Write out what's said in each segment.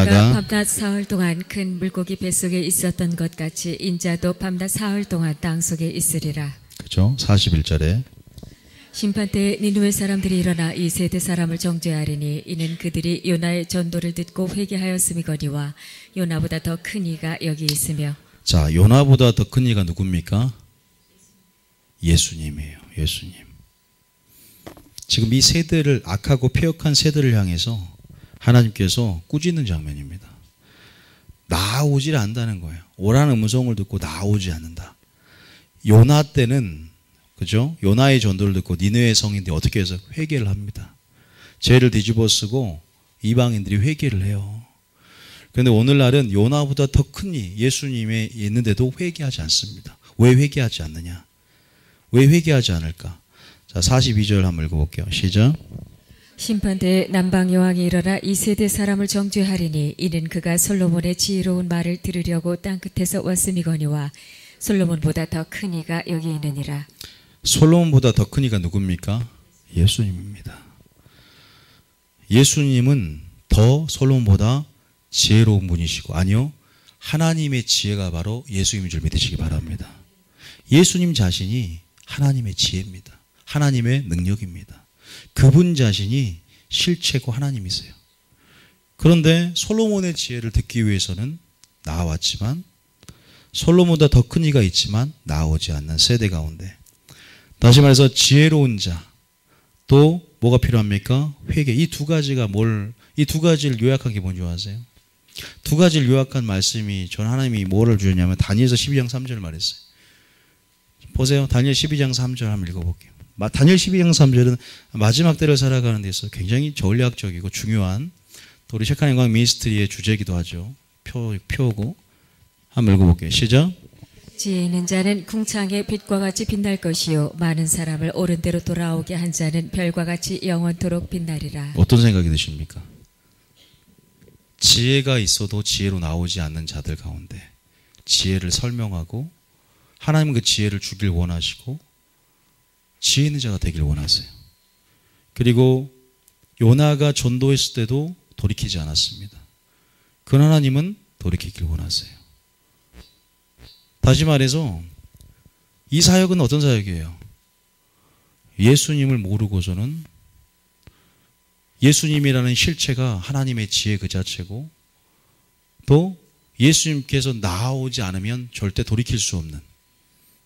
나가 밤낮 사흘 동안 큰 물고기 뱃속에 있었던 것 같이 인자도 밤낮 사흘 동안 땅속에 있으리라. 그죠? 41절에 심판 때 니느웨 사람들이 일어나 이 세대 사람을 정죄하리니 이는 그들이 요나의 전도를 듣고 회개하였음이거니와 요나보다 더 큰 이가 여기 있으며. 자, 요나보다 더 큰 이가 누굽니까? 예수님이에요. 예수님. 지금 이 세대를, 악하고 폐역한 세대를 향해서 하나님께서 꾸짖는 장면입니다. 나아오질 않는다는 거예요. 오라는 음성을 듣고 나아오지 않는다. 요나 때는, 그죠? 요나의 전도를 듣고 니느웨 성인들이 어떻게 해서 회개를 합니다. 죄를 뒤집어 쓰고 이방인들이 회개를 해요. 그런데 오늘날은 요나보다 더 큰 이, 예수님이 있는데도 회개하지 않습니다. 왜 회개하지 않느냐? 왜 회개하지 않을까? 자, 42절 한번 읽어볼게요. 시작. 심판대에 남방 여왕이 일어나 이 세대 사람을 정죄하리니 이는 그가 솔로몬의 지혜로운 말을 들으려고 땅끝에서 왔음이거니와 솔로몬보다 더 큰 이가 여기 있느니라. 솔로몬보다 더 큰 이가 누굽니까? 예수님입니다. 예수님은 더 솔로몬보다 지혜로운 분이시고, 아니요, 하나님의 지혜가 바로 예수님인 줄 믿으시기 바랍니다. 예수님 자신이 하나님의 지혜입니다. 하나님의 능력입니다. 그분 자신이 실체고 하나님이세요. 그런데 솔로몬의 지혜를 듣기 위해서는 나아왔지만, 솔로몬보다 더 큰 이가 있지만 나아오지 않는 세대 가운데, 다시 말해서 지혜로운 자, 또 뭐가 필요합니까? 회개. 이 두 가지가 이 두 가지를 요약한 게 뭔지 아세요? 두 가지를 요약한 말씀이, 전 하나님이 뭐를 주셨냐면 다니엘서 12장 3절을 말했어요. 보세요. 다니엘 12장 3절 한번 읽어볼게요. 다니엘 12장 3절은 마지막 때를 살아가는 데 있어서 굉장히 전략적이고 중요한, 또 우리 셰카네 영광 미니스트리의 주제이기도 하죠. 표고. 한번 읽어볼게요. 시작. 지혜 있는 자는 궁창의 빛과 같이 빛날 것이요 많은 사람을 옳은 대로 돌아오게 한 자는 별과 같이 영원토록 빛나리라. 어떤 생각이 드십니까? 지혜가 있어도 지혜로 나오지 않는 자들 가운데 지혜를 설명하고, 하나님은 그 지혜를 주길 원하시고 지혜 있는 자가 되길 원하세요. 그리고 요나가 전도했을 때도 돌이키지 않았습니다. 그 하나님은 돌이키길 원하세요. 다시 말해서 이 사역은 어떤 사역이에요? 예수님을 모르고서는, 예수님이라는 실체가 하나님의 지혜 그 자체고, 또 예수님께서 나아오지 않으면 절대 돌이킬 수 없는,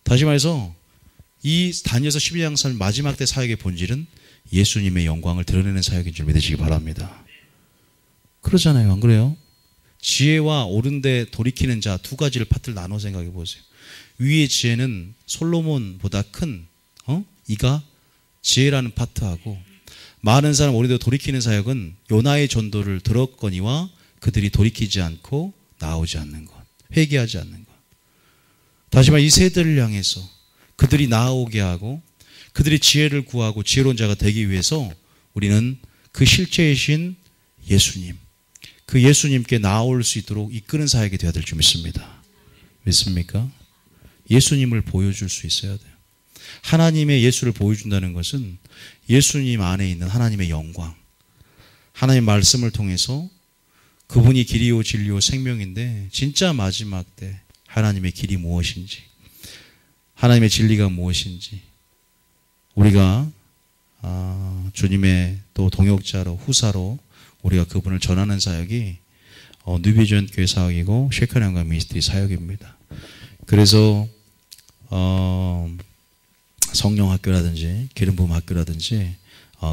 다시 말해서 이 다니엘서 12장 3 마지막 때 사역의 본질은 예수님의 영광을 드러내는 사역인 줄 믿으시기 바랍니다. 그러잖아요. 안 그래요? 지혜와 옳은 데 돌이키는 자 두 가지를 파트를 나눠 생각해 보세요. 위의 지혜는 솔로몬보다 큰 이가 지혜라는 파트하고, 많은 사람 옳은 데 돌이키는 사역은 요나의 전도를 들었거니와 그들이 돌이키지 않고 나오지 않는 것, 회개하지 않는 것. 다시 말해 이 세대를 향해서 그들이 나아오게 하고 그들이 지혜를 구하고 지혜로운 자가 되기 위해서 우리는 그 실체이신 예수님, 그 예수님께 나아올 수 있도록 이끄는 사역이 되어야 될 줄 믿습니다. 믿습니까? 예수님을 보여줄 수 있어야 돼요. 하나님의 예수를 보여준다는 것은 예수님 안에 있는 하나님의 영광, 하나님의 말씀을 통해서 그분이 길이요 진리요 생명인데, 진짜 마지막 때 하나님의 길이 무엇인지, 하나님의 진리가 무엇인지 우리가 주님의 또 동역자로, 후사로 우리가 그분을 전하는 사역이 뉴비전 교회 사역이고 셰카네 영광 미니스트리 사역입니다. 그래서 성령학교라든지 기름부음 학교라든지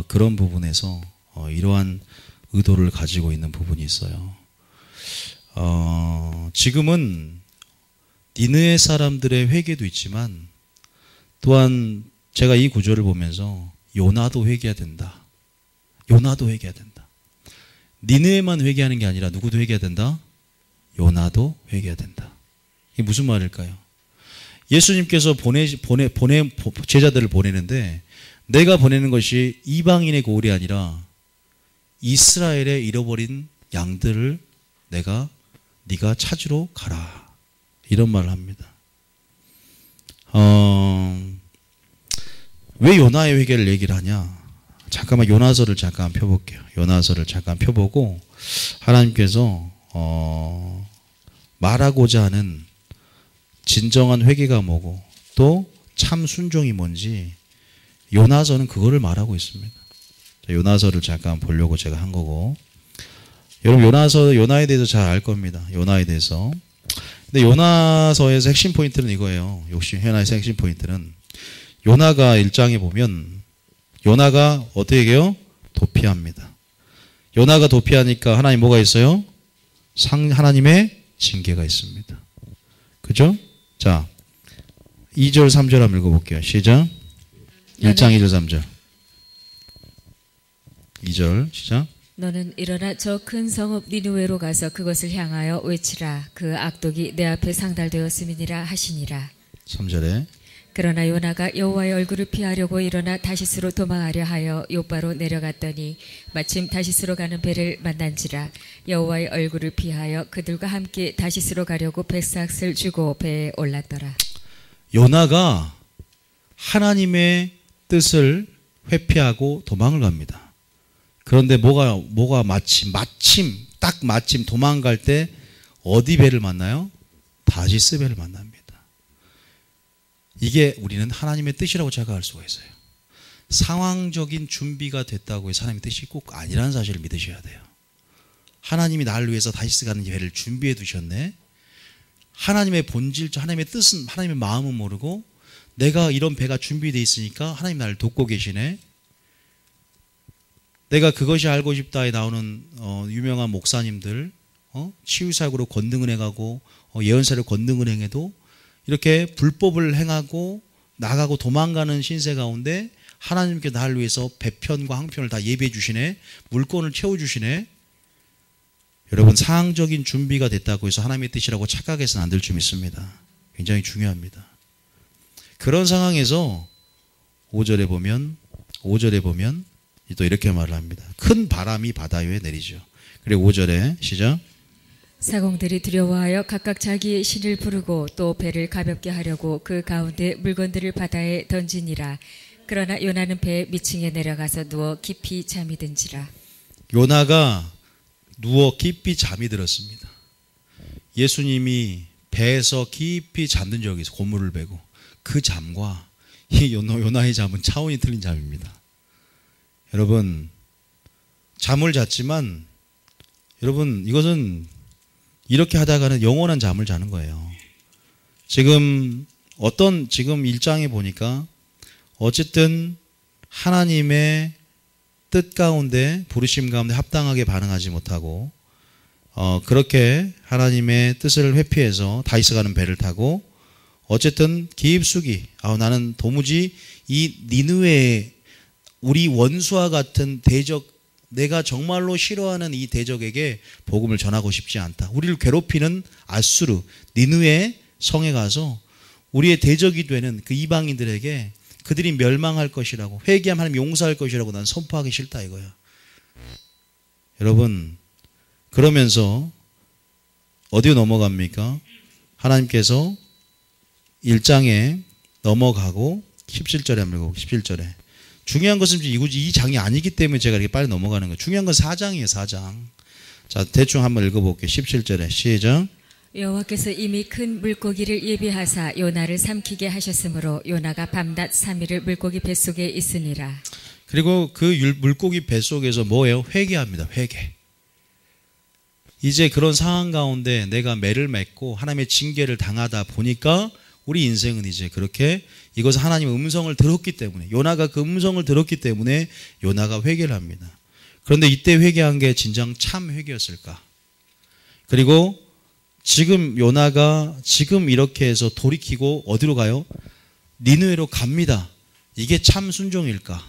그런 부분에서 이러한 의도를 가지고 있는 부분이 있어요. 지금은 니느웨 사람들의 회개도 있지만, 또한 제가 이 구절을 보면서 요나도 회개해야 된다. 요나도 회개해야 된다. 니느웨만 회개하는 게 아니라 누구도 회개해야 된다? 요나도 회개해야 된다. 이게 무슨 말일까요? 예수님께서 제자들을 보내는데, 내가 보내는 것이 이방인의 고울이 아니라 이스라엘의 잃어버린 양들을 네가 찾으러 가라, 이런 말을 합니다. 왜 요나의 회개를 얘기를 하냐? 잠깐만 요나서를 잠깐 펴볼게요. 요나서를 잠깐 펴보고 하나님께서 말하고자 하는 진정한 회개가 뭐고 또 참 순종이 뭔지 요나서는 그거를 말하고 있습니다. 요나서를 잠깐 보려고 제가 한 거고, 여러분 요나에 대해서 잘 알 겁니다. 요나에 대해서. 근데 요나서에서 핵심 포인트는 이거예요. 요나에서 핵심 포인트는 요나가 1장에 보면 요나가 어떻게 해요? 도피합니다. 요나가 도피하니까 하나님 뭐가 있어요? 하나님의 징계가 있습니다. 그죠? 자, 2절 3절 한번 읽어볼게요. 시작. 1장 2절 3절. 2절 시작. 너는 일어나 저 큰 성읍 니느웨로 가서 그것을 향하여 외치라. 그 악독이 내 앞에 상달되었음이니라 하시니라. 3절에 그러나 요나가 여호와의 얼굴을 피하려고 일어나 다시스로 도망하려 하여 요바로 내려갔더니 마침 다시스로 가는 배를 만난지라. 여호와의 얼굴을 피하여 그들과 함께 다시스로 가려고 백삭을 주고 배에 올랐더라. 요나가 하나님의 뜻을 회피하고 도망을 갑니다. 그런데 뭐가 마침 도망갈 때 어디 배를 만나요? 다시스 배를 만납니다. 이게 우리는 하나님의 뜻이라고 생각할 수가 있어요. 상황적인 준비가 됐다고 해서 하나님의 뜻이 꼭 아니라는 사실을 믿으셔야 돼요. 하나님이 나를 위해서 다시스 가는 배를 준비해 두셨네. 하나님의 본질, 하나님의 뜻은, 하나님의 마음은 모르고 내가 이런 배가 준비되어 있으니까 하나님 나를 돕고 계시네. 내가 그것이 알고 싶다에 나오는 유명한 목사님들, 치유사역으로 권능을 행하고 예언사를 권능을 행해도 이렇게 불법을 행하고 나가고 도망가는 신세 가운데 하나님께 나를 위해서 배편과 항편을 다 예비해 주시네. 물건을 채워주시네. 여러분, 상황적인 준비가 됐다고 해서 하나님의 뜻이라고 착각해서는 안 될 줄 믿습니다. 굉장히 중요합니다. 그런 상황에서 5절에 보면 또 이렇게 말을 합니다. 큰 바람이 바다 위에 내리죠. 그리고 5절에 시작. 사공들이 두려워하여 각각 자기의 신을 부르고 또 배를 가볍게 하려고 그 가운데 물건들을 바다에 던지니라. 그러나 요나는 배 밑층에 내려가서 누워 깊이 잠이 든지라. 요나가 누워 깊이 잠이 들었습니다. 예수님이 배에서 깊이 잠든 적이 있어요. 고물을 베고. 그 잠과 이 요나의 잠은 차원이 틀린 잠입니다. 여러분, 잠을 잤지만 여러분, 이것은 이렇게 하다가는 영원한 잠을 자는 거예요. 지금 1장에 보니까 어쨌든 하나님의 뜻 가운데, 부르심 가운데 합당하게 반응하지 못하고 그렇게 하나님의 뜻을 회피해서 다시스 가는 배를 타고 어쨌든 깊숙이 나는 도무지 이 니느웨, 우리 원수와 같은 대적, 내가 정말로 싫어하는 이 대적에게 복음을 전하고 싶지 않다. 우리를 괴롭히는 아수르, 니느웨 성에 가서 우리의 대적이 되는 그 이방인들에게 그들이 멸망할 것이라고, 회개하면 하나님 용서할 것이라고 난 선포하기 싫다 이거야. 여러분, 그러면서 어디로 넘어갑니까? 하나님께서 1장에 넘어가고 17절에 한번 읽어보고 17절에. 중요한 것은 이 장이 아니기 때문에 제가 이렇게 빨리 넘어가는 거예요. 중요한 건 4장이에요. 4장. 자, 대충 한번 읽어볼게요. 17절에 시작. 여호와께서 이미 큰 물고기를 예비하사 요나를 삼키게 하셨으므로 요나가 밤낮 3일을 물고기 뱃속에 있으니라. 그리고 그 물고기 뱃속에서 뭐예요? 회개합니다. 회개. 이제 그런 상황 가운데 내가 매를 맺고 하나님의 징계를 당하다 보니까 우리 인생은 이제 그렇게 이것은 하나님의 음성을 들었기 때문에, 요나가 그 음성을 들었기 때문에 요나가 회개를 합니다. 그런데 이때 회개한 게 진정 참 회개였을까? 그리고 지금 요나가 지금 이렇게 해서 돌이키고 어디로 가요? 니느웨로 갑니다. 이게 참 순종일까?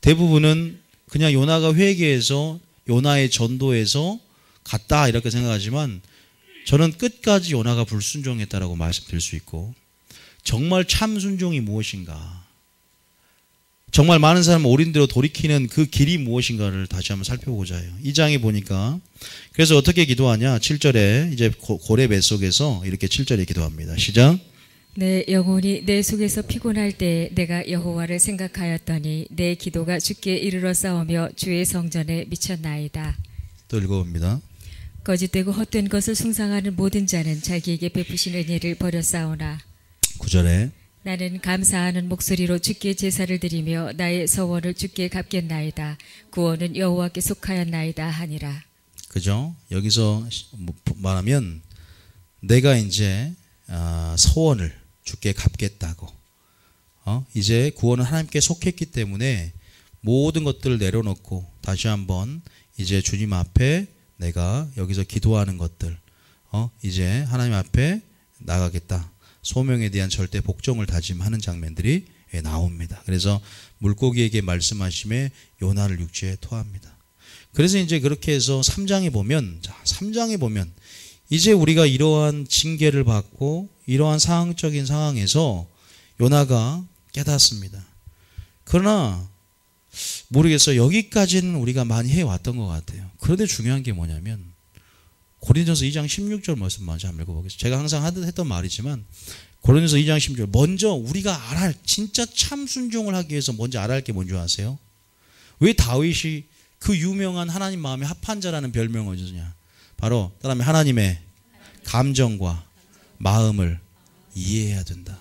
대부분은 그냥 요나가 회개해서 요나의 전도에서 갔다 이렇게 생각하지만 저는 끝까지 요나가 불순종했다라고 말씀드릴 수 있고, 정말 참 순종이 무엇인가, 정말 많은 사람은 오린대로 돌이키는 그 길이 무엇인가를 다시 한번 살펴보고자 해요. 이 장에 보니까 그래서 어떻게 기도하냐? 7절에 이제 고래 뱃속에서 이렇게 7절에 기도합니다. 시작. 내 영혼이 내 속에서 피곤할 때 내가 여호와를 생각하였더니 내 기도가 주께 이르러 싸우며 주의 성전에 미쳤나이다. 또 읽어봅니다. 거짓되고 헛된 것을 숭상하는 모든 자는 자기에게 베푸신 은혜를 버렸사오나 9절에 나는 감사하는 목소리로 주께 제사를 드리며 나의 서원을 주께 갚겠나이다. 구원은 여호와께 속하였나이다 하니라. 그죠? 여기서 말하면 내가 이제 서원을 주께 갚겠다고. 이제 구원은 하나님께 속했기 때문에 모든 것들을 내려놓고 다시 한번 이제 주님 앞에 내가 여기서 기도하는 것들, 이제 하나님 앞에 나가겠다. 소명에 대한 절대 복종을 다짐하는 장면들이 나옵니다. 그래서 물고기에게 말씀하심에 요나를 육지에 토합니다. 그래서 이제 그렇게 해서 3장에 보면, 3장에 보면 이제 우리가 이러한 징계를 받고 이러한 상황적인 상황에서 요나가 깨닫습니다. 그러나 모르겠어요. 여기까지는 우리가 많이 해왔던 것 같아요. 그런데 중요한 게 뭐냐면 고린도서 2장 16절 말씀 먼저 한번 읽어보겠습니다. 제가 항상 했던 말이지만 고린도서 2장 16절 먼저 우리가 알아야 진짜 참 순종을 하기 위해서 먼저 알아야 할 게 뭔지 아세요? 왜 다윗이 그 유명한 하나님 마음에 합한 자라는 별명을 주냐? 바로 그다음에 하나님의 감정과 마음을 이해해야 된다.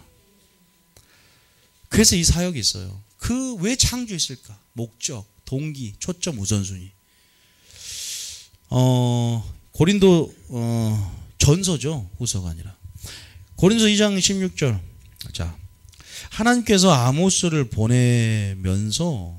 그래서 이 사역이 있어요. 그 왜 창조했을까? 목적, 동기, 초점, 우선순위. 고린도 전서죠. 후서가 아니라. 고린도 2장 16절. 자, 하나님께서 아모스를 보내면서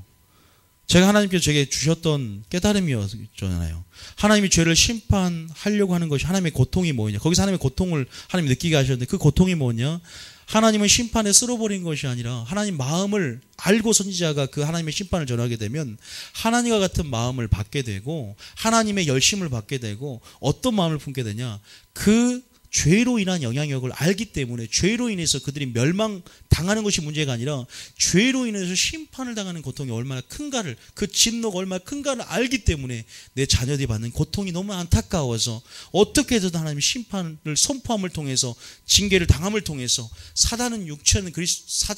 제가 하나님께서 제게 주셨던 깨달음이었잖아요. 하나님이 죄를 심판하려고 하는 것이 하나님의 고통이 뭐냐. 거기서 하나님의 고통을 하나님이 느끼게 하셨는데 그 고통이 뭐냐. 하나님은 심판에 쓸어버린 것이 아니라 하나님 마음을 알고 선지자가 그 하나님의 심판을 전하게 되면 하나님과 같은 마음을 받게 되고 하나님의 열심을 받게 되고 어떤 마음을 품게 되냐. 그 죄로 인한 영향력을 알기 때문에 죄로 인해서 그들이 멸망당하는 것이 문제가 아니라 죄로 인해서 심판을 당하는 고통이 얼마나 큰가를, 그 진노가 얼마나 큰가를 알기 때문에 내 자녀들이 받는 고통이 너무 안타까워서 어떻게 해서든 하나님의 심판을 선포함을 통해서 징계를 당함을 통해서 사단은 육체는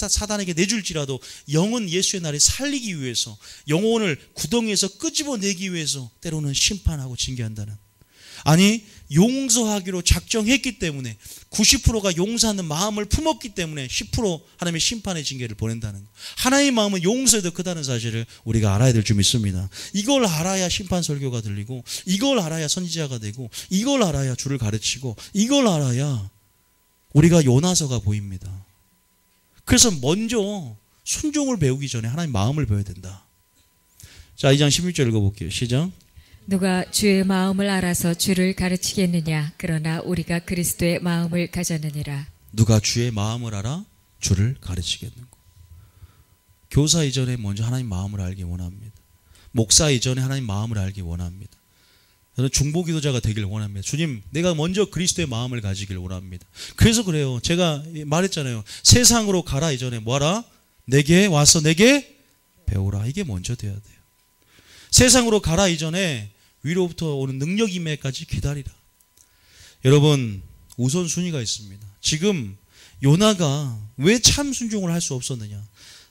사단에게 내줄지라도 영은 예수의 날에 살리기 위해서 영혼을 구덩이에서 끄집어내기 위해서 때로는 심판하고 징계한다는, 아니 용서하기로 작정했기 때문에 90%가 용서하는 마음을 품었기 때문에 10% 하나님의 심판의 징계를 보낸다는 것. 하나님의 마음은 용서에도 크다는 사실을 우리가 알아야 될 줄 믿습니다. 이걸 알아야 심판 설교가 들리고, 이걸 알아야 선지자가 되고, 이걸 알아야 주를 가르치고, 이걸 알아야 우리가 요나서가 보입니다. 그래서 먼저 순종을 배우기 전에 하나님 마음을 배워야 된다. 자, 2장 16절 읽어볼게요. 시작. 누가 주의 마음을 알아서 주를 가르치겠느냐. 그러나 우리가 그리스도의 마음을 가졌느니라. 누가 주의 마음을 알아 주를 가르치겠는고. 교사 이전에 먼저 하나님 마음을 알기 원합니다. 목사 이전에 하나님 마음을 알기 원합니다. 저는 중보기도자가 되길 원합니다. 주님, 내가 먼저 그리스도의 마음을 가지길 원합니다. 그래서 그래요. 제가 말했잖아요. 세상으로 가라 이전에 뭐하라? 내게 와서 내게 배우라. 이게 먼저 돼야 돼요. 세상으로 가라 이전에 위로부터 오는 능력 임해까지 기다리라. 여러분, 우선순위가 있습니다. 지금 요나가 왜 참 순종을 할 수 없었느냐.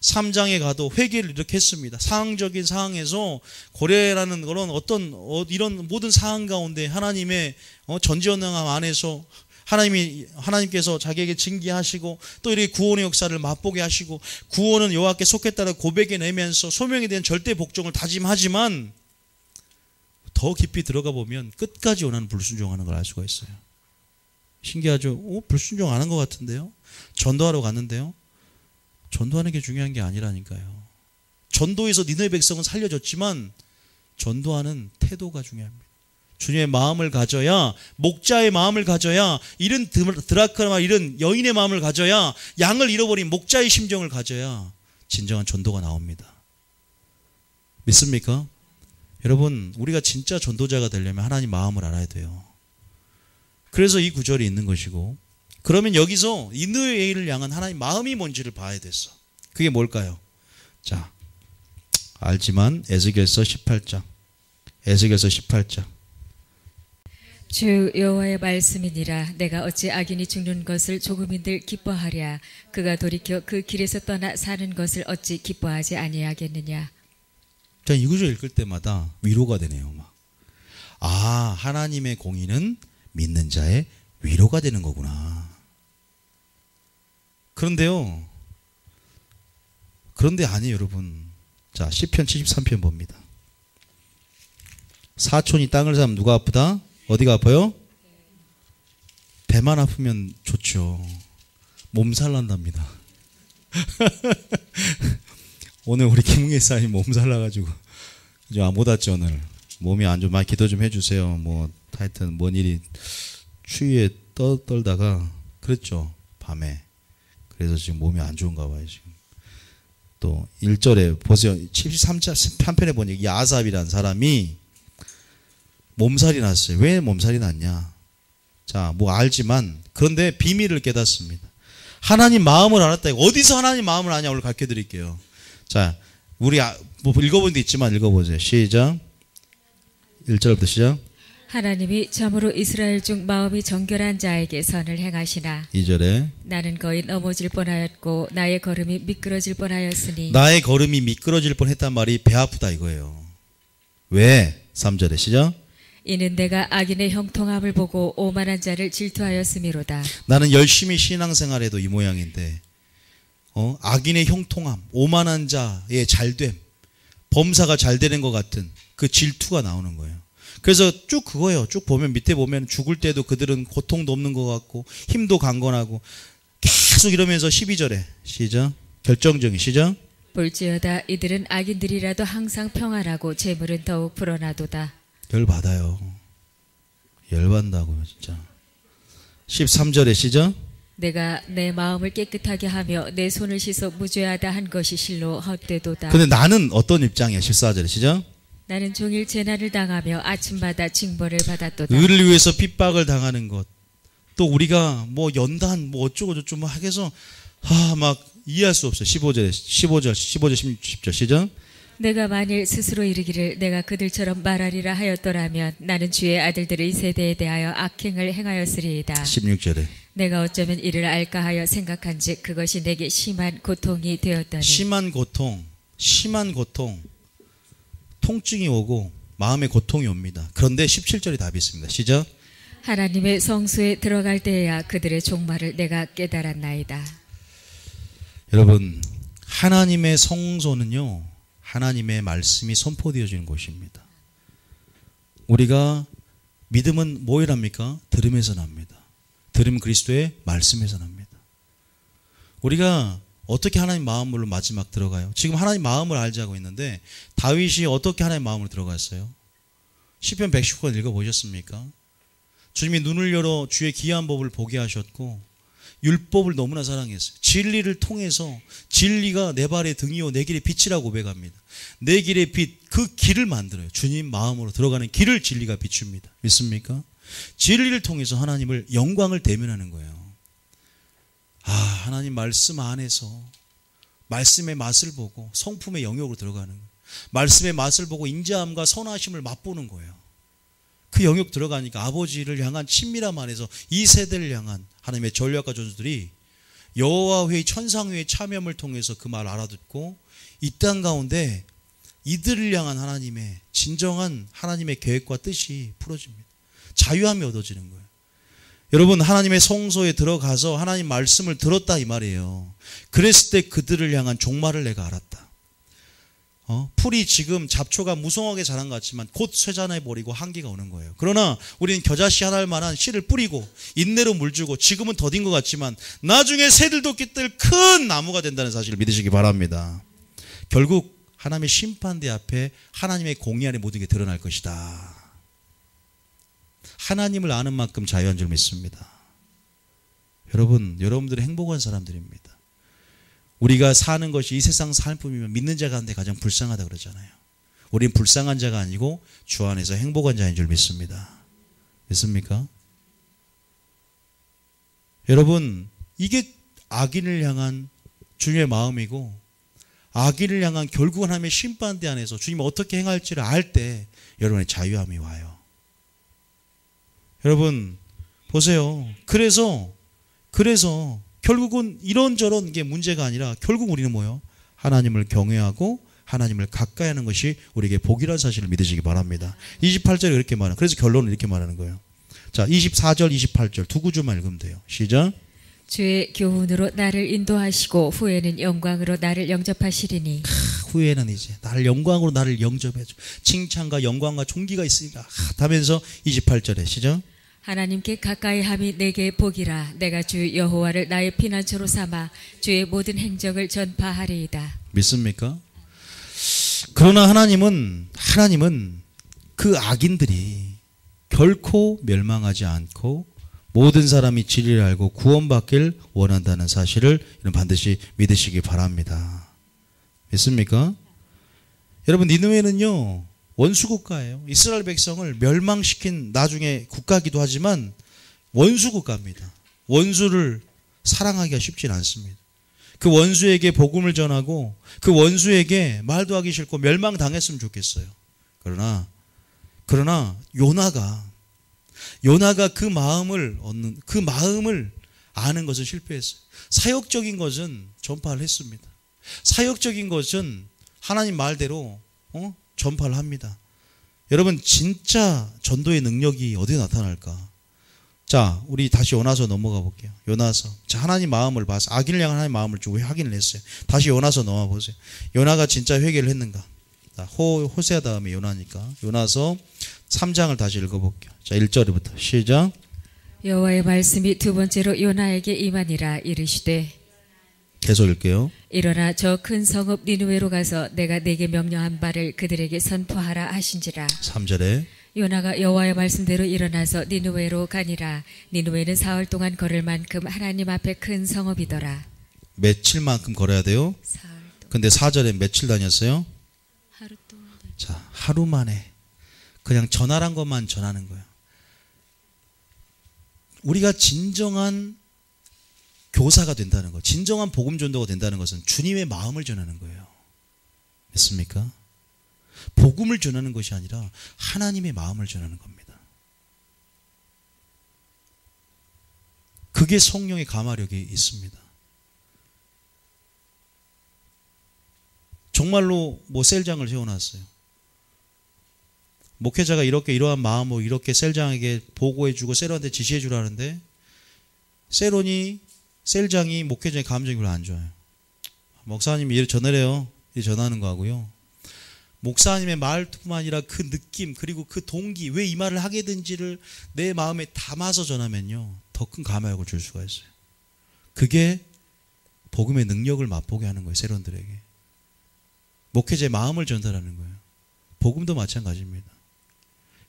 3장에 가도 회개를 이렇게 했습니다. 상황적인 상황에서 고레라는 그런 어떤 이런 모든 상황 가운데 하나님의 전지전능함 안에서 하나님께서 자기에게 징계하시고 또 이렇게 구원의 역사를 맛보게 하시고 구원은 여호와께 속했다는 고백에 내면서 소명에 대한 절대 복종을 다짐하지만 더 깊이 들어가 보면 끝까지 요나는 불순종하는 걸 알 수가 있어요. 신기하죠? 불순종 안 한 것 같은데요? 전도하러 갔는데요? 전도하는 게 중요한 게 아니라니까요. 전도에서 니느웨 백성은 살려졌지만 전도하는 태도가 중요합니다. 주님의 마음을 가져야, 목자의 마음을 가져야, 이런 드라크마 이런 여인의 마음을 가져야, 양을 잃어버린 목자의 심정을 가져야 진정한 전도가 나옵니다. 믿습니까? 여러분, 우리가 진짜 전도자가 되려면 하나님 마음을 알아야 돼요. 그래서 이 구절이 있는 것이고, 그러면 여기서 니느웨를 향한 하나님 마음이 뭔지를 봐야 됐어. 그게 뭘까요? 자, 알지만 에스겔서 18장. 주 여호와의 말씀이니라. 내가 어찌 악인이 죽는 것을 조금인들 기뻐하랴. 그가 돌이켜 그 길에서 떠나 사는 것을 어찌 기뻐하지 아니하겠느냐. 자, 이 구절 읽을 때마다 위로가 되네요. 막. 아, 하나님의 공의는 믿는 자의 위로가 되는 거구나. 그런데요. 그런데 아니에요, 여러분. 자, 시편 73편 봅니다. 사촌이 땅을 사면 누가 아프다? 어디가 아파요? 배만 아프면 좋죠. 몸살 난답니다. 오늘 우리 김웅애 사님 몸살 나가지고 못 왔죠. 오늘 몸이 안 좋아. 기도 좀 해주세요. 뭐 하여튼 뭔 일이 추위에 떨다가 그랬죠, 밤에. 그래서 지금 몸이 안 좋은가 봐요. 지금 또 1절에 보세요. 73편에 보니 이 아삽이라는 사람이 몸살이 났어요. 왜 몸살이 났냐? 자, 뭐 알지만 그런데 비밀을 깨닫습니다. 하나님 마음을 알았다. 어디서 하나님 마음을 아냐? 오늘 가르쳐 드릴게요. 자, 우리 뭐 읽어본 데 있지만 읽어보세요. 시작. 1절부터 시작. 하나님이 참으로 이스라엘 중 마음이 정결한 자에게 선을 행하시나. 2절에 나는 거의 넘어질 뻔하였고 나의 걸음이 미끄러질 뻔하였으니. 나의 걸음이 미끄러질 뻔했단 말이 배 아프다 이거예요. 왜? 3절에 시작. 이는 내가 악인의 형통함을 보고 오만한 자를 질투하였음이로다. 나는 열심히 신앙생활해도 이 모양인데 악인의 형통함, 오만한 자의 잘됨, 범사가 잘 되는 것 같은 그 질투가 나오는 거예요. 그래서 쭉 그거예요. 쭉 보면 밑에 보면 죽을 때도 그들은 고통도 없는 것 같고 힘도 강건하고 계속 이러면서 12절에 시작. 결정적인 시작. 볼지어다 이들은 악인들이라도 항상 평안하고 재물은 더욱 불어나도다. 열받아요. 열받는다고요 진짜. 13절에 시작. 내가 내 마음을 깨끗하게 하며 내 손을 씻어 무죄하다 한 것이 실로 헛되도다. 근데 나는 어떤 입장이야? 14절에 시작. 나는 종일 재난을 당하며 아침마다 징벌을 받았도다. 의를 위해서 핍박을 당하는 것. 또 우리가 뭐 연단 뭐 어쩌고 저쩌고 막 해서 막 이해할 수 없어요. 15절 10절 시작. 내가 만일 스스로 이르기를 내가 그들처럼 말하리라 하였더라면 나는 주의 아들들의 세대에 대하여 악행을 행하였으리이다. 16절에 내가 어쩌면 이를 알까 하여 생각한즉 그것이 내게 심한 고통이 되었더니. 심한 고통, 통증이 오고 마음의 고통이 옵니다. 그런데 17절에 답이 있습니다. 시작. 하나님의 성소에 들어갈 때에야 그들의 종말을 내가 깨달았나이다. 여러분, 하나님의 성소는요, 하나님의 말씀이 선포되어지는 곳입니다. 우리가 믿음은 뭐에 납니까? 들음에서 납니다. 들음 그리스도의 말씀에서 납니다. 우리가 어떻게 하나님 마음으로 마지막 들어가요? 지금 하나님 마음을 알자고 했는데 다윗이 어떻게 하나님 마음으로 들어갔어요? 시편 119권 읽어보셨습니까? 주님이 눈을 열어 주의 기이한 법을 보게 하셨고 율법을 너무나 사랑했어요. 진리를 통해서 진리가 내 발의 등이요 내 길의 빛이라고 고백합니다. 내 길의 빛, 그 길을 만들어요. 주님 마음으로 들어가는 길을 진리가 비춥니다. 믿습니까? 진리를 통해서 하나님을 영광을 대면하는 거예요. 하나님 말씀 안에서 말씀의 맛을 보고 성품의 영역으로 들어가는 거예요. 말씀의 맛을 보고 인자함과 선하심을 맛보는 거예요. 그 영역 들어가니까 아버지를 향한 친밀함 안에서 이 세대를 향한 하나님의 전략과 전술들이 여호와의 천상회의 참여함을 통해서 그 말을 알아듣고 이 땅 가운데 이들을 향한 하나님의 진정한 하나님의 계획과 뜻이 풀어집니다. 자유함이 얻어지는 거예요. 여러분, 하나님의 성소에 들어가서 하나님 말씀을 들었다 이 말이에요. 그랬을 때 그들을 향한 종말을 내가 알았다. 풀이 지금 잡초가 무성하게 자란 것 같지만 곧 쇠잔해버리고 한기가 오는 거예요. 그러나 우리는 겨자씨 하나할 만한 씨를 뿌리고 인내로 물주고 지금은 더딘 것 같지만 나중에 새들도 깃들 큰 나무가 된다는 사실을 믿으시기 바랍니다. 결국 하나님의 심판대 앞에 하나님의 공의 안에 모든 게 드러날 것이다. 하나님을 아는 만큼 자유한 줄 믿습니다. 여러분, 여러분들은 행복한 사람들입니다. 우리가 사는 것이 이 세상 삶뿐이면 믿는 자 가운데 가장 불쌍하다 그러잖아요. 우린 불쌍한 자가 아니고 주 안에서 행복한 자인 줄 믿습니다. 믿습니까? 여러분, 이게 악인을 향한 주님의 마음이고 악인을 향한 결국 하나님의 심판대 안에서 주님이 어떻게 행할지를 알 때 여러분의 자유함이 와요. 여러분 보세요. 그래서 결국은 이런저런 게 문제가 아니라 결국 우리는 뭐예요? 하나님을 경외하고 하나님을 가까이 하는 것이 우리에게 복이라는 사실을 믿으시기 바랍니다. 28절에 그렇게 말하는, 그래서 결론은 이렇게 말하는 거예요. 자, 24절, 28절 두 구절만 읽으면 돼요. 시작. 주의 교훈으로 나를 인도하시고 후에는 영광으로 나를 영접하시리니. 후에는 이제 나를 영광으로 나를 영접해줘. 칭찬과 영광과 존귀가 있으니까 하면서 28절에 시작. 하나님께 가까이 함이 내게 복이라. 내가 주 여호와를 나의 피난처로 삼아 주의 모든 행적을 전파하리이다. 믿습니까? 그러나 하나님은 그 악인들이 결코 멸망하지 않고 모든 사람이 진리를 알고 구원받길 원한다는 사실을 반드시 믿으시기 바랍니다. 믿습니까? 여러분, 니느웨는요 원수국가예요. 이스라엘 백성을 멸망시킨 나중에 국가기도 하지만 원수국가입니다. 원수를 사랑하기가 쉽진 않습니다. 그 원수에게 복음을 전하고 그 원수에게 말도 하기 싫고 멸망당했으면 좋겠어요. 그러나 요나가 그 마음을 아는 것은 실패했어요. 사역적인 것은 전파를 했습니다. 사역적인 것은 하나님 말대로 전파를 합니다. 여러분, 진짜 전도의 능력이 어디에 나타날까? 자, 우리 다시 요나서 넘어가 볼게요. 요나서. 자, 하나님 마음을 봐서 악인을 향한 하나님 마음을 좀 확인을 했어요. 다시 요나서 넘어가 보세요. 요나가 진짜 회개를 했는가? 호세아 다음에 요나니까. 요나서 3장을 다시 읽어볼게요. 자, 1절부터 시작. 여호와의 말씀이 두 번째로 요나에게 임하니라. 이르시되, 계속 읽게요. 일어나 저 큰 성읍 니느웨로 가서 내가 네게 명령한 바를 그들에게 선포하라 하신지라. 3절에 요나가 여호와의 말씀대로 일어나서 니느웨로 가니라. 니느웨는 사흘 동안 걸을 만큼 하나님 앞에 큰 성읍이더라. 며칠만큼 걸어야 돼요? 사흘 동안. 근데 4절에 며칠 다녔어요? 하루 동안. 자, 하루 만에 그냥 전하란 것만 전하는 거예요. 우리가 진정한 교사가 된다는 것, 진정한 복음 전도가 된다는 것은 주님의 마음을 전하는 거예요. 믿습니까? 복음을 전하는 것이 아니라 하나님의 마음을 전하는 겁니다. 그게 성령의 가마력이 있습니다. 정말로 셀장을 세워놨어요. 목회자가 이러한 마음으로 이렇게 셀장에게 보고해주고 세론한테 지시해주라는데 셀장이 목회자의 감정이 별로 안 좋아요. 목사님이 이렇게 전하래요. 이렇게 전하는 거하고요. 목사님의 말뿐만 아니라 그 느낌 그리고 그 동기 왜 이 말을 하게 된지를 내 마음에 담아서 전하면요 더 큰 감화력을 줄 수가 있어요. 그게 복음의 능력을 맛보게 하는 거예요. 세론들에게. 목회자의 마음을 전달하는 거예요. 복음도 마찬가지입니다.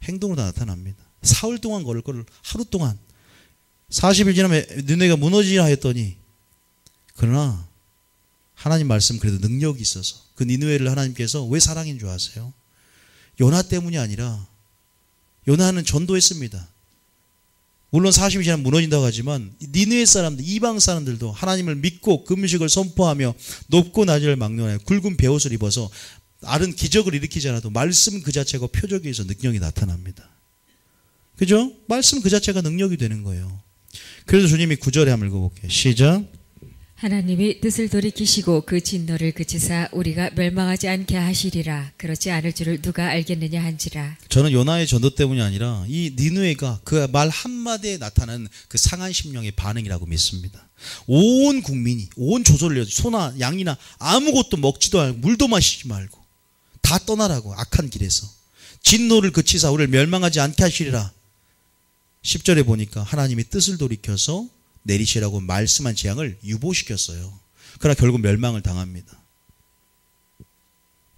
행동으로 다 나타납니다. 사흘 동안 걸을 거를 하루 동안 40일 지나면 니느웨가 무너지라 했더니 그러나 하나님 말씀 그래도 능력이 있어서 그 니느웨를 하나님께서 왜 사랑인 줄 아세요? 요나 때문이 아니라 요나는 전도했습니다. 물론 40일 지나면 무너진다고 하지만 니느웨 사람들, 이방 사람들도 하나님을 믿고 금식을 선포하며 높고 낮을 막론하여 굵은 베옷을 입어서 다른 기적을 일으키지 않아도 말씀 그 자체가 표적에서 능력이 나타납니다. 그죠? 말씀 그 자체가 능력이 되는 거예요. 그래서 주님이 9절에 한번 읽어볼게요. 시작. 하나님이 뜻을 돌이키시고 그 진노를 그치사 우리가 멸망하지 않게 하시리라. 그렇지 않을 줄을 누가 알겠느냐 한지라. 저는 요나의 전도 때문이 아니라 이 니느웨가 그 말 한마디에 나타나는 그 상한 심령의 반응이라고 믿습니다. 온 국민이 온 조선을 소나 양이나 아무것도 먹지도 말고 물도 마시지 말고 다 떠나라고 악한 길에서 진노를 그치사 우리를 멸망하지 않게 하시리라. 10절에 보니까 하나님이 뜻을 돌이켜서 내리시라고 말씀한 재앙을 유보시켰어요. 그러나 결국 멸망을 당합니다.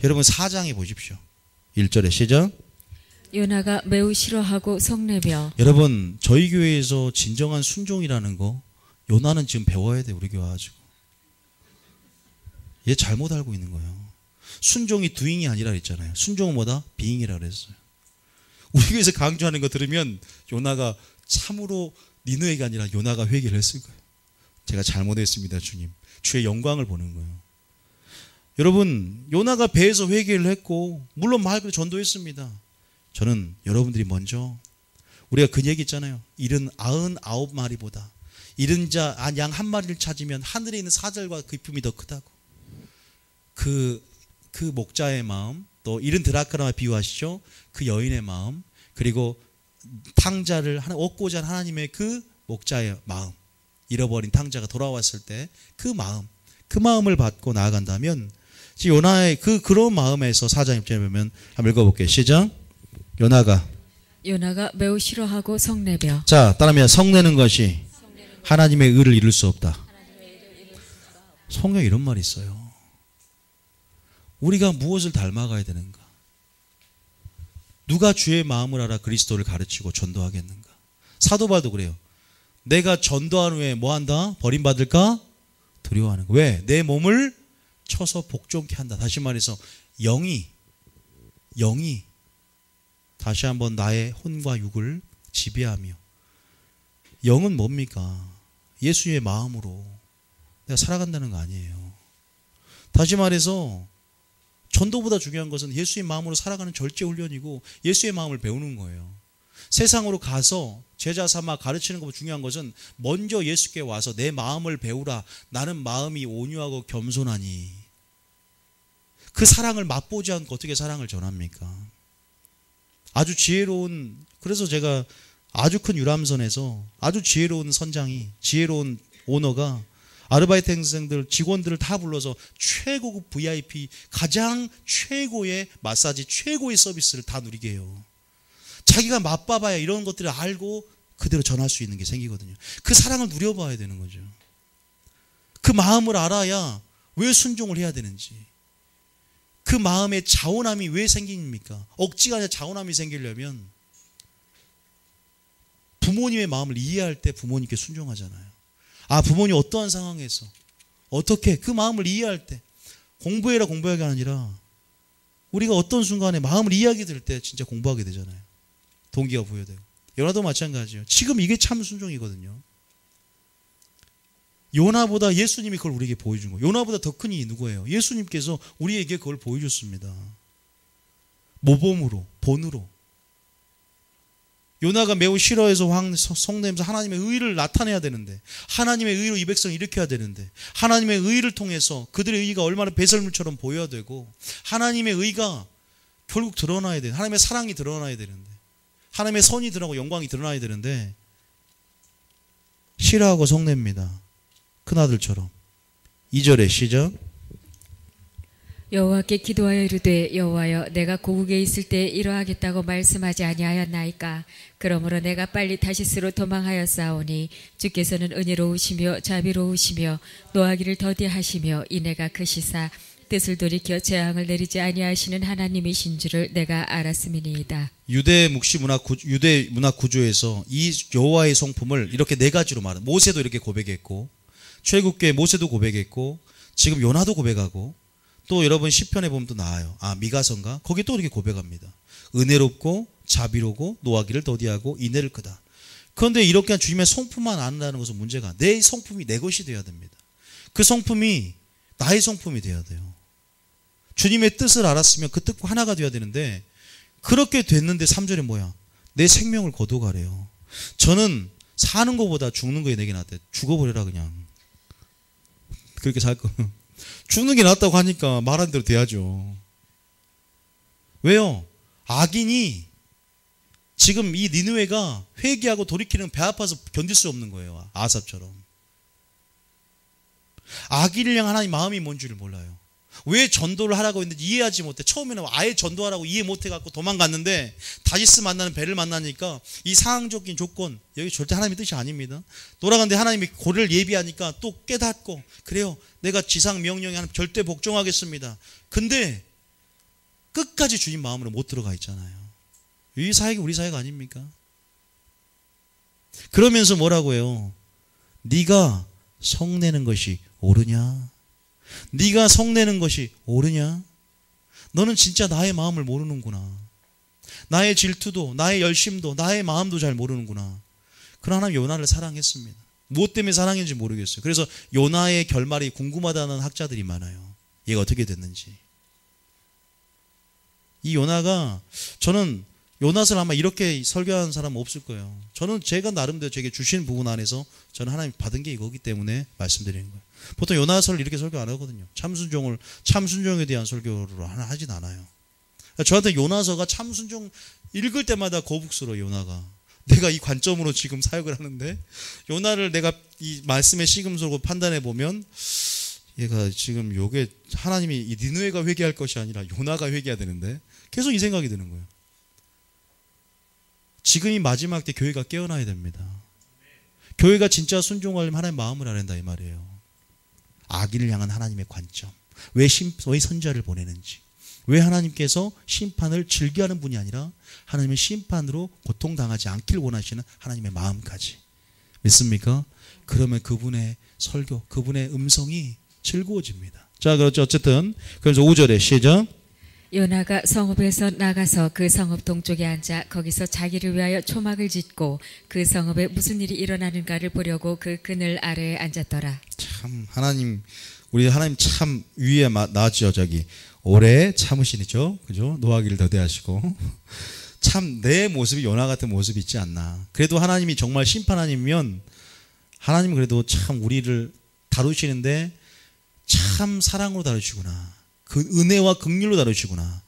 여러분 4장에 보십시오. 1절에 시작. 요나가 매우 싫어하고 성내며. 여러분 저희 교회에서 진정한 순종이라는 거 요나는 지금 배워야 돼. 우리 교회 가지고 얘 잘못 알고 있는 거예요. 순종이 doing이 아니라 그랬잖아요. 순종은 뭐다? being이라 그랬어요. 우리 교회에서 강조하는 거 들으면 요나가 참으로 니느웨가 아니라 요나가 회개를 했을 거예요. 제가 잘못했습니다 주님. 주의 영광을 보는 거예요. 여러분 요나가 배에서 회개를 했고 물론 말 그대로 전도했습니다. 저는 여러분들이 먼저 우리가 그 얘기 있잖아요. 99마리보다 잃은 자 양 한 마리를 찾으면 하늘에 있는 사절과 기쁨이 더 크다고. 그 목자의 마음, 또 잃은 드라크나 비유하시죠. 그 여인의 마음, 그리고 탕자를 얻고자 하는 하나님의 그 목자의 마음, 잃어버린 탕자가 돌아왔을 때 그 마음을 받고 나아간다면, 요나의 그런 마음에서 4장 6절에 보면 한번 읽어볼게요. 시작. 요나가 매우 싫어하고 성내며. 자, 따르면 성내는 것이 하나님의 의를 이룰 수 없다. 성경에 이런 말이 있어요. 우리가 무엇을 닮아가야 되는가? 누가 주의 마음을 알아 그리스도를 가르치고 전도하겠는가? 사도 바울도 그래요. 내가 전도한 후에 뭐한다? 버림받을까? 두려워하는 거. 왜? 내 몸을 쳐서 복종케 한다. 다시 말해서 영이 다시 한번 나의 혼과 육을 지배하며. 영은 뭡니까? 예수의 마음으로 내가 살아간다는 거 아니에요. 다시 말해서 전도보다 중요한 것은 예수의 마음으로 살아가는 절제 훈련이고 예수의 마음을 배우는 거예요. 세상으로 가서 제자 삼아 가르치는 것보다 중요한 것은 먼저 예수께 와서 내 마음을 배우라. 나는 마음이 온유하고 겸손하니. 그 사랑을 맛보지 않고 어떻게 사랑을 전합니까? 아주 지혜로운, 그래서 제가 아주 큰 유람선에서 아주 지혜로운 선장이, 지혜로운 오너가 아르바이트 학생들, 직원들을 다 불러서 최고급 VIP, 가장 최고의 마사지, 최고의 서비스를 다 누리게 해요. 자기가 맛봐봐야 이런 것들을 알고 그대로 전할 수 있는 게 생기거든요. 그 사랑을 누려봐야 되는 거죠. 그 마음을 알아야 왜 순종을 해야 되는지, 그 마음의 자원함이 왜 생깁니까? 억지가 아니라 자원함이 생기려면 부모님의 마음을 이해할 때 부모님께 순종하잖아요. 부모님 어떠한 상황에서 어떻게 그 마음을 이해할 때, 공부해라 공부하기가 아니라 우리가 어떤 순간에 마음을 이해하게 될 때 진짜 공부하게 되잖아요. 동기가 부여되고. 요나도 마찬가지예요. 지금 이게 참 순종이거든요. 요나보다 예수님이 그걸 우리에게 보여준 거예요. 요나보다 더 큰 이 누구예요? 예수님께서 우리에게 그걸 보여줬습니다. 모범으로, 본으로. 요나가 매우 싫어해서 성내면서 하나님의 의를 나타내야 되는데, 하나님의 의로 이 백성을 일으켜야 되는데, 하나님의 의를 통해서 그들의 의가 얼마나 배설물처럼 보여야 되고, 하나님의 의가 결국 드러나야 돼. 하나님의 사랑이 드러나야 되는데, 하나님의 선이 드러나고 영광이 드러나야 되는데 싫어하고 성냅니다. 큰아들처럼. 2절에 시작. 여호와께 기도하여 이르되 여호와여 내가 고국에 있을 때 이러하겠다고 말씀하지 아니하였나이까. 그러므로 내가 빨리 다시스로 도망하였사오니 주께서는 은혜로우시며 자비로우시며 노하기를 더디하시며 이내가 크시사 뜻을 돌이켜 재앙을 내리지 아니하시는 하나님이신 줄을 내가 알았음이니이다. 유대 문학 구조에서 이 여호와의 성품을 이렇게 네 가지로 말합니다. 모세도 이렇게 고백했고, 출애굽기에 모세도 고백했고, 지금 요나도 고백하고, 또 여러분 시편에 보면 또 나와요. 미가서인가? 거기 또 이렇게 고백합니다. 은혜롭고 자비로고 노하기를 더디하고 인애를 크다. 그런데 이렇게 주님의 성품만 안다는 것은 문제가, 내 성품이 내 것이 되어야 됩니다. 그 성품이 나의 성품이 되어야 돼요. 주님의 뜻을 알았으면 그 뜻과 하나가 되어야 되는데, 그렇게 됐는데 3절에 뭐야? 내 생명을 거둬가래요. 저는 사는 것보다 죽는 거에 내게 낫대. 죽어버려라 그냥. 그렇게 살 거면 죽는 게 낫다고 하니까 말한 대로 돼야죠. 왜요? 악인이 지금 이 니느웨가 회개하고 돌이키는 배 아파서 견딜 수 없는 거예요. 아삽처럼. 악인을 향한 하나님 마음이 뭔지를 몰라요. 왜 전도를 하라고 했는지 이해하지 못해. 처음에는 아예 전도하라고 이해 못해갖고 도망갔는데, 다시스 만나는 배를 만나니까 이 상황적인 조건, 여기 절대 하나님의 뜻이 아닙니다. 돌아갔는데 하나님이 고를 예비하니까 또 깨닫고, 그래요, 내가 지상 명령에 하나님 절대 복종하겠습니다. 근데 끝까지 주님 마음으로 못 들어가 있잖아요. 이 사역이 우리 사역 아닙니까? 그러면서 뭐라고 해요? 네가 성내는 것이 옳으냐? 네가 성내는 것이 옳으냐? 너는 진짜 나의 마음을 모르는구나. 나의 질투도, 나의 열심도, 나의 마음도 잘 모르는구나. 그러나 하나님 요나를 사랑했습니다. 무엇 때문에 사랑했는지 모르겠어요. 그래서 요나의 결말이 궁금하다는 학자들이 많아요. 얘가 어떻게 됐는지. 이 요나가, 저는 요나서를 아마 이렇게 설교하는 사람은 없을 거예요. 저는 제가 나름대로 제게 주신 부분 안에서 저는 하나님 받은 게 이거기 때문에 말씀드리는 거예요. 보통 요나서를 이렇게 설교 안 하거든요. 참순종에 대한 설교를 하진 않아요. 저한테 요나서가 참순종 읽을 때마다 거북스러워. 요나가 내가 이 관점으로 지금 사역을 하는데 요나를 내가 이 말씀의 시금석으로 판단해 보면 얘가 지금 요게 하나님이 이 니느웨가 회개할 것이 아니라 요나가 회개해야 되는데 계속 이 생각이 드는 거예요. 지금이 마지막 때 교회가 깨어나야 됩니다. 교회가 진짜 순종하려면 하나님의 마음을 알아야 된다 이 말이에요. 악인을 향한 하나님의 관점. 왜 선지자를 보내는지. 왜 하나님께서 심판을 즐겨하는 분이 아니라 하나님의 심판으로 고통당하지 않길 원하시는 하나님의 마음까지. 믿습니까? 그러면 그분의 설교, 그분의 음성이 즐거워집니다. 자, 그렇죠. 어쨌든 그래서 5절에 시작. 요나가 성읍에서 나가서 그 성읍 동쪽에 앉아 거기서 자기를 위하여 초막을 짓고 그 성읍에 무슨 일이 일어나는가를 보려고 그 그늘 아래에 앉았더라. 참 우리 하나님 참 위에 나왔죠. 저기 오래 참으시죠. 그죠? 노하기를 더대하시고 참 내 모습이 요나 같은 모습이 있지 않나. 그래도 하나님이 정말 심판하니면 하나님은 그래도 참 우리를 다루시는데 참 사랑으로 다루시구나. 그 은혜와 긍휼로 다루시구나.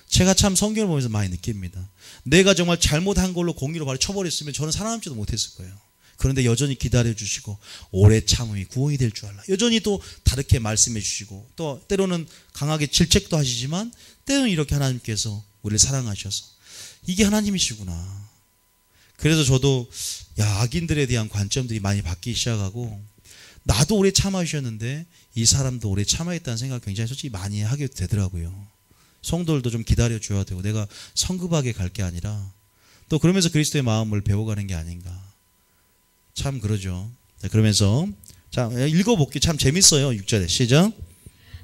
제가 참 성경을 보면서 많이 느낍니다. 내가 정말 잘못한 걸로 공의로 바로 쳐버렸으면 저는 살아남지도 못했을 거예요. 그런데 여전히 기다려주시고 오래 참음이 구원이 될 줄 알라. 여전히 또 다르게 말씀해 주시고 또 때로는 강하게 질책도 하시지만 때로는 이렇게 하나님께서 우리를 사랑하셔서 이게 하나님이시구나. 그래서 저도 악인들에 대한 관점들이 많이 바뀌기 시작하고 나도 오래 참아주셨는데 이 사람도 오래 참아있다는 생각 굉장히 솔직히 많이 하게 되더라고요. 성도들도 좀 기다려줘야 되고 내가 성급하게 갈 게 아니라 또 그러면서 그리스도의 마음을 배워가는 게 아닌가. 참 그러죠. 그러면서 자 읽어볼게요. 참 재밌어요. 6절에 시작.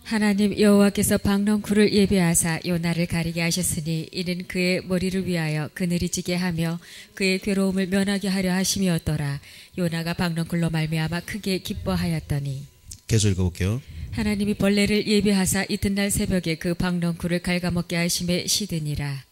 하나님 여호와께서 박넝쿨을 예비하사 요나를 가리게 하셨으니 이는 그의 머리를 위하여 그늘이 지게 하며 그의 괴로움을 면하게 하려 하심이었더라. 요나가 박넝쿨로 말미암아 크게 기뻐하였더니. 계속 읽어볼게요. 하나님이 벌레를 예비하사 이튿날 새벽에 그 박넝쿨을 갉아먹게 하심에 시드니라.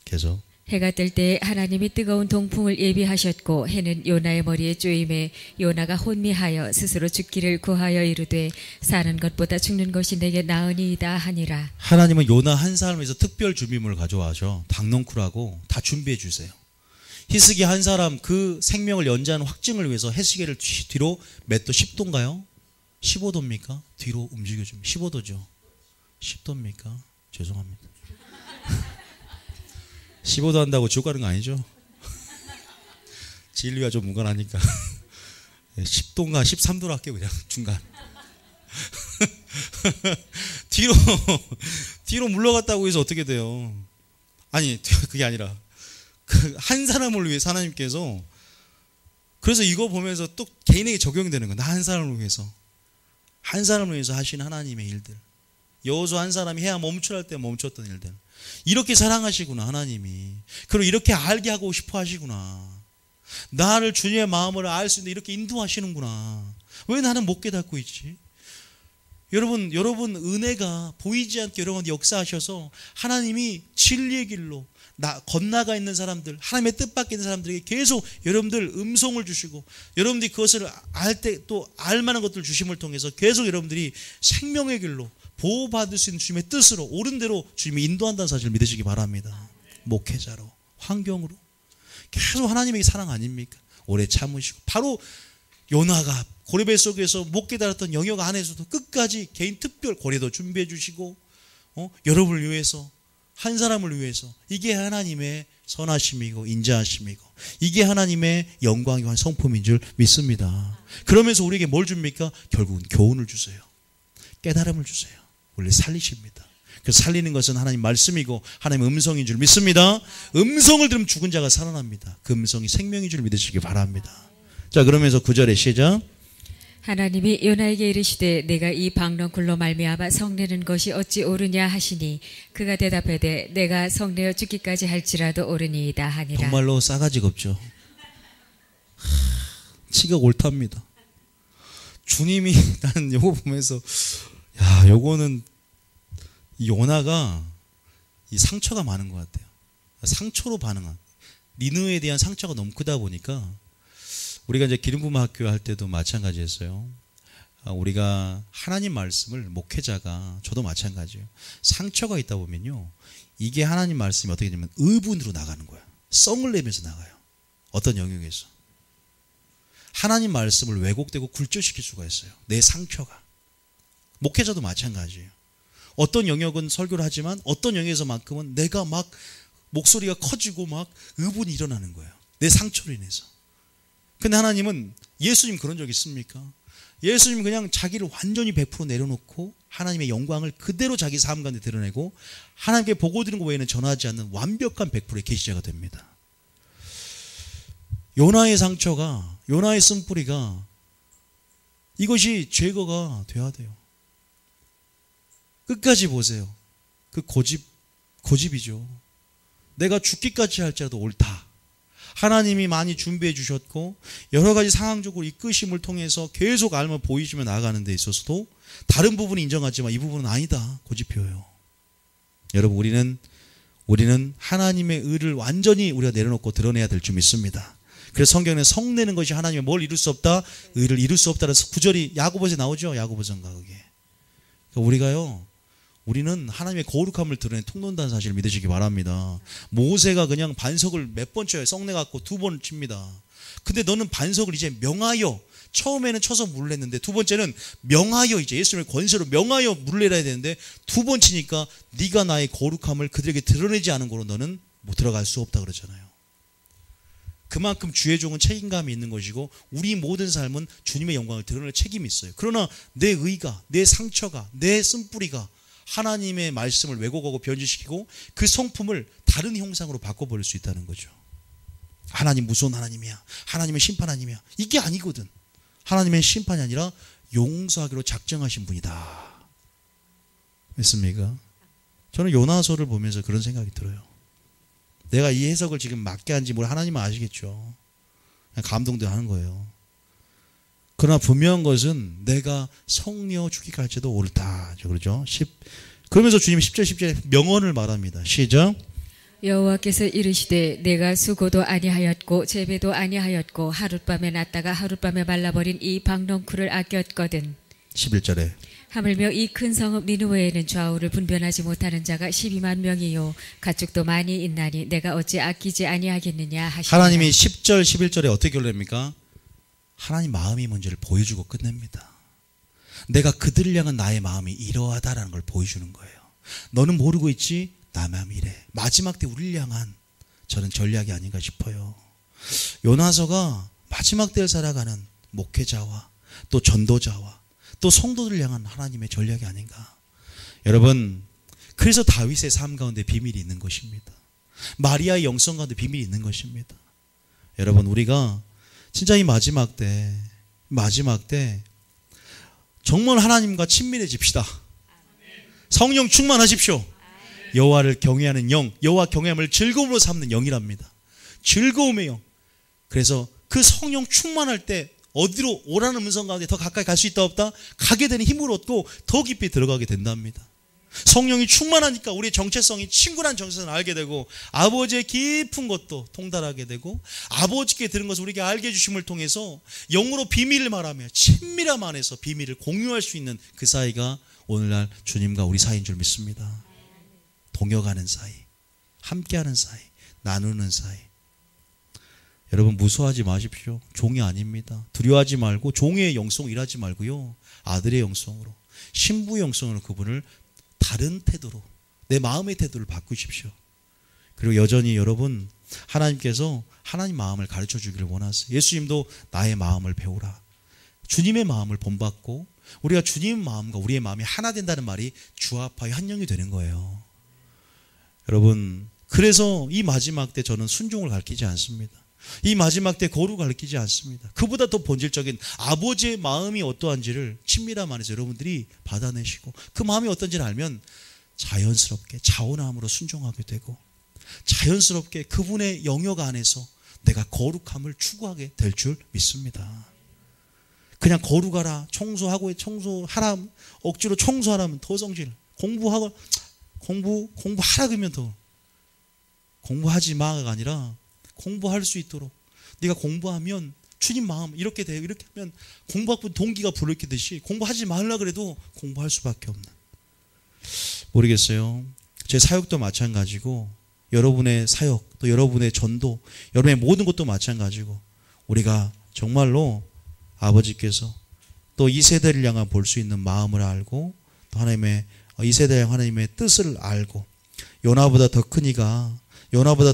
계속. 해가 뜰 때 하나님이 뜨거운 동풍을 예비하셨고 해는 요나의 머리에 쪼임에 요나가 혼미하여 스스로 죽기를 구하여 이르되 사는 것보다 죽는 것이 내게 나으니이다 하니라. 하나님은 요나 한 사람을 위해서 특별 준비물을 가져와서 박넝쿨하고 다 준비해 주세요. 히스기 한 사람 그 생명을 연장하는 확증을 위해서 해시계를 뒤로 몇 도 10도인가요? 15도입니까? 뒤로 움직여줍니다. 15도죠. 10도입니까? 죄송합니다. 15도 한다고 지옥 가는 거 아니죠? 진리와 좀 무관하니까 10도인가 13도로 할게요. 그냥 중간 뒤로 물러갔다고 해서 어떻게 돼요? 아니 그게 아니라 그 한 사람을 위해 하나님께서 그래서 이거 보면서 또 개인에게 적용되는 거야. 나 한 사람을 위해서 하시는 하나님의 일들. 여호수아 한 사람이 해야 멈추랄 때 멈췄던 일들. 이렇게 사랑하시구나 하나님이. 그리고 이렇게 알게 하고 싶어 하시구나. 나를 주님의 마음을 알 수 있는데 이렇게 인도하시는구나. 왜 나는 못 깨닫고 있지? 여러분 은혜가 보이지 않게 여러분 역사하셔서 하나님이 진리의 길로 건나가 있는 사람들, 하나님의 뜻밖에 있는 사람들에게 계속 여러분들 음성을 주시고 여러분들이 그것을 알 때 또 알만한 것들을 주심을 통해서 계속 여러분들이 생명의 길로 보호받을 수 있는 주님의 뜻으로 옳은 대로 주님이 인도한다는 사실을 믿으시기 바랍니다. 목회자로, 환경으로 계속 하나님의 사랑 아닙니까? 오래 참으시고 바로 요나가 고레벨 속에서 못 깨달았던 영역 안에서도 끝까지 개인 특별 고레도 준비해 주시고 여러분을 위해서 한 사람을 위해서 이게 하나님의 선하심이고 인자하심이고 이게 하나님의 영광이고 성품인 줄 믿습니다. 그러면서 우리에게 뭘 줍니까? 결국은 교훈을 주세요. 깨달음을 주세요. 원래 살리십니다. 그래서 살리는 것은 하나님 말씀이고 하나님 음성인 줄 믿습니다. 음성을 들으면 죽은 자가 살아납니다. 그 음성이 생명인 줄 믿으시기 바랍니다. 자 그러면서 9절에 시작. 하나님이 요나에게 이르시되 내가 이 박넝쿨로 말미암아 성내는 것이 어찌 옳으냐 하시니 그가 대답하되 내가 성내어 죽기까지 할지라도 옳으니이다 하니라. 정말로 싸가지가 없죠. 치가 옳답니다. 주님이 나는 요거 보면서 요거는 요나가 이 상처가 많은 것 같아요. 상처로 반응한, 니느웨에 대한 상처가 너무 크다 보니까 우리가 이제 기름부음 학교 할 때도 마찬가지였어요. 우리가 하나님 말씀을, 목회자가, 저도 마찬가지예요. 상처가 있다 보면요, 이게 하나님 말씀이 어떻게 되냐면 의분으로 나가는 거야. 썽을 내면서 나가요. 어떤 영역에서 하나님 말씀을 왜곡되고 굴절시킬 수가 있어요. 내 상처가. 목회자도 마찬가지예요. 어떤 영역은 설교를 하지만 어떤 영역에서만큼은 내가 막 목소리가 커지고 막 의분이 일어나는 거예요. 내 상처로 인해서. 근데 하나님은, 예수님 그런 적 있습니까? 예수님 그냥 자기를 완전히 100% 내려놓고 하나님의 영광을 그대로 자기 삶 가운데 드러내고 하나님께 보고 드리는 것 외에는 전하지 않는 완벽한 100%의 계시자가 됩니다. 요나의 상처가, 요나의 쓴뿌리가, 이것이 제거가 돼야 돼요. 끝까지 보세요. 그 고집이죠. 내가 죽기까지 할지라도 옳다. 하나님이 많이 준비해 주셨고 여러 가지 상황적으로 이끄심을 통해서 계속 알며 보이시며 나아가는 데 있어서도 다른 부분은 인정하지만 이 부분은 아니다. 고집해요. 여러분, 우리는 하나님의 의를 완전히 우리가 내려놓고 드러내야 될 줄 믿습니다. 그래서 성경에는 성내는 것이 하나님의 뭘 이룰 수 없다? 의를 이룰 수 없다는 구절이 야고보서에 나오죠. 야고보서인가 그게. 그러니까 우리는 하나님의 거룩함을 드러낸 통로다는 사실을 믿으시기 바랍니다. 모세가 그냥 반석을 몇 번 쳐요. 썩내갖고 2번 칩니다. 근데 너는 반석을 이제 명하여, 처음에는 쳐서 물을 냈는데 두 번째는 명하여, 이제 예수님의 권세로 명하여 물을 내야 되는데 2번 치니까 네가 나의 거룩함을 그들에게 드러내지 않은 거로 너는 못 들어갈 수 없다 그러잖아요. 그만큼 주의 종은 책임감이 있는 것이고 우리 모든 삶은 주님의 영광을 드러낼 책임이 있어요. 그러나 내 의가, 내 상처가, 내 쓴뿌리가 하나님의 말씀을 왜곡하고 변질시키고 그 성품을 다른 형상으로 바꿔버릴 수 있다는 거죠. 하나님 무서운 하나님이야, 하나님의 심판 하나님이야, 이게 아니거든. 하나님의 심판이 아니라 용서하기로 작정하신 분이다. 믿습니까? 저는 요나서를 보면서 그런 생각이 들어요. 내가 이 해석을 지금 맞게 한지 뭘 하나님은 아시겠죠. 그냥 감동도 하는 거예요. 그러나 분명한 것은 내가 성녀 죽기까지 할지도 옳다. 그러죠. 그러면서 주님이 10절 10절에 명언을 말합니다. 시작. 여호와께서 이르시되 내가 수고도 아니하였고 재배도 아니하였고 하룻밤에 났다가 하룻밤에 말라버린 이 박넝쿨을 아꼈거든. 11절에 하물며 이 큰 성읍 니느웨에는 좌우를 분별하지 못하는 자가 12만 명이요 가축도 많이 있나니 내가 어찌 아끼지 아니하겠느냐 하시니라. 하나님이 10절 11절에 어떻게 결론합니까? 하나님 마음이 뭔지를 보여주고 끝냅니다. 내가 그들을 향한 나의 마음이 이러하다라는 걸 보여주는 거예요. 너는 모르고 있지? 나 마음이 이래. 마지막 때 우리를 향한 저는 전략이 아닌가 싶어요. 요나서가 마지막 때를 살아가는 목회자와 또 전도자와 또 성도들을 향한 하나님의 전략이 아닌가. 여러분, 그래서 다윗의 삶 가운데 비밀이 있는 것입니다. 마리아의 영성 가운데 비밀이 있는 것입니다. 여러분, 우리가 진짜 이 마지막 때 정말 하나님과 친밀해집시다. 성령 충만하십시오. 여호와를 경외하는 영, 여호와 경외함을 즐거움으로 삼는 영이랍니다. 즐거움의 영. 그래서 그 성령 충만할 때 어디로 오라는 음성 가운데 더 가까이 갈 수 있다 없다? 가게 되는 힘을 얻고 더 깊이 들어가게 된답니다. 성령이 충만하니까 우리의 정체성이 친근한 정체성을 알게 되고 아버지의 깊은 것도 통달하게 되고 아버지께 들은 것을 우리에게 알게 해주심을 통해서 영으로 비밀을 말하며 친밀함 안에서 비밀을 공유할 수 있는 그 사이가 오늘날 주님과 우리 사이인 줄 믿습니다. 동역하는 사이, 함께하는 사이, 나누는 사이. 여러분, 무서워하지 마십시오. 종이 아닙니다. 두려워하지 말고 종의 영성으로 일하지 말고요, 아들의 영성으로, 신부의 영성으로 그분을 다른 태도로, 내 마음의 태도를 바꾸십시오. 그리고 여전히 여러분, 하나님께서 하나님 마음을 가르쳐 주기를 원하세요. 예수님도 나의 마음을 배우라. 주님의 마음을 본받고 우리가 주님의 마음과 우리의 마음이 하나 된다는 말이 주합하여 한 영이 되는 거예요. 여러분, 그래서 이 마지막 때 저는 순종을 가르치지 않습니다. 이 마지막 때 거룩을 가르치지 않습니다. 그보다 더 본질적인 아버지의 마음이 어떠한지를 친밀함 안에서 여러분들이 받아내시고 그 마음이 어떤지를 알면 자연스럽게 자원함으로 순종하게 되고 자연스럽게 그분의 영역 안에서 내가 거룩함을 추구하게 될 줄 믿습니다. 그냥 거룩하라, 청소하라, 억지로 청소하라면 더 성질, 공부하라 그러면 더 공부하지 마가 아니라 공부할 수 있도록 네가 공부하면 주님 마음 이렇게 돼요. 이렇게 하면 공부하고 동기가 불러일으키듯이 공부하지 말라 그래도 공부할 수밖에 없는. 모르겠어요. 제 사역도 마찬가지고 여러분의 사역 또 여러분의 전도 여러분의 모든 것도 마찬가지고 우리가 정말로 아버지께서 또 이 세대를 향한 볼 수 있는 마음을 알고 또 하나님의 이 세대에 하나님의 뜻을 알고 요나보다 더 큰 이가 요나보다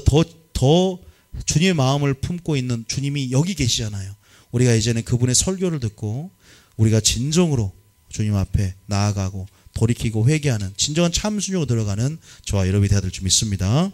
더 주님의 마음을 품고 있는 주님이 여기 계시잖아요. 우리가 이제는 그분의 설교를 듣고 우리가 진정으로 주님 앞에 나아가고 돌이키고 회개하는 진정한 참순종으로 들어가는 저와 여러분이 되어야 될 줄 믿습니다.